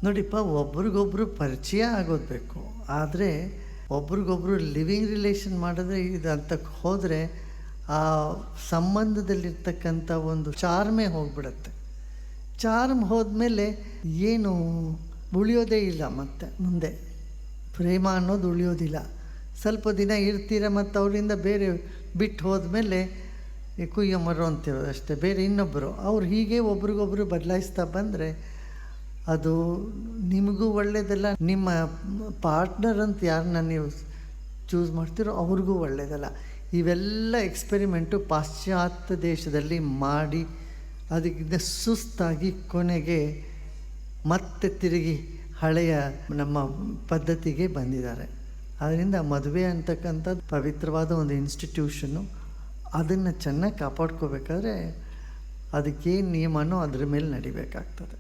ನೋಡಿಪ್ಪ, ಒಬ್ರಿಗೊಬ್ರು ಪರಿಚಯ ಆಗೋದು ಬೇಕು. ಆದರೆ ಒಬ್ರಿಗೊಬ್ರು ಲಿವಿಂಗ್ ರಿಲೇಷನ್ ಮಾಡಿದ್ರೆ ಇದು ಅಂತಕ್ಕೆ ಹೋದರೆ ಆ ಸಂಬಂಧದಲ್ಲಿರ್ತಕ್ಕಂಥ ಒಂದು ಚಾರ್ಮೇ ಹೋಗ್ಬಿಡತ್ತೆ. ಚಾರ್ಮ್ ಹೋದ್ಮೇಲೆ ಏನು ಉಳಿಯೋದೇ ಇಲ್ಲ, ಮತ್ತೆ ಮುಂದೆ ಪ್ರೇಮ ಅನ್ನೋದು ಉಳಿಯೋದಿಲ್ಲ. ಸ್ವಲ್ಪ ದಿನ ಇರ್ತೀರ, ಮತ್ತು ಅವರಿಂದ ಬೇರೆ ಬಿಟ್ಟು ಹೋದ್ಮೇಲೆ ಕುಯ್ಯೋ ಮರೋ ಅಂತಿರೋದು ಅಷ್ಟೇ, ಬೇರೆ ಇನ್ನೊಬ್ಬರು. ಅವ್ರು ಹೀಗೆ ಒಬ್ರಿಗೊಬ್ರು ಬದಲಾಯಿಸ್ತಾ ಬಂದರೆ ಅದು ನಿಮಗೂ ಒಳ್ಳೆಯದಲ್ಲ, ನಿಮ್ಮ ಪಾರ್ಟ್ನರ್ ಅಂತ ಯಾರನ್ನ ನೀವು ಚೂಸ್ ಮಾಡ್ತೀರೋ ಅವ್ರಿಗೂ ಒಳ್ಳೆಯದಲ್ಲ. ಇವೆಲ್ಲ ಎಕ್ಸ್ಪೆರಿಮೆಂಟು ಪಾಶ್ಚಾತ್ಯ ದೇಶದಲ್ಲಿ ಮಾಡಿ ಅದಕ್ಕಿಂತ ಸುಸ್ತಾಗಿ ಕೊನೆಗೆ ಮತ್ತೆ ತಿರುಗಿ ಹಳೆಯ ನಮ್ಮ ಪದ್ಧತಿಗೆ ಬಂದಿದ್ದಾರೆ. ಆದ್ದರಿಂದ ಮದುವೆ ಅಂತಕ್ಕಂಥದ್ದು ಪವಿತ್ರವಾದ ಒಂದು ಇನ್ಸ್ಟಿಟ್ಯೂಷನ್ನು. ಅದನ್ನು ಚೆನ್ನಾಗಿ ಕಾಪಾಡ್ಕೋಬೇಕಾದ್ರೆ ಅದಕ್ಕೇನು ನಿಯಮನೋ ಅದ್ರ ಮೇಲೆ ನಡಿಬೇಕಾಗ್ತದೆ.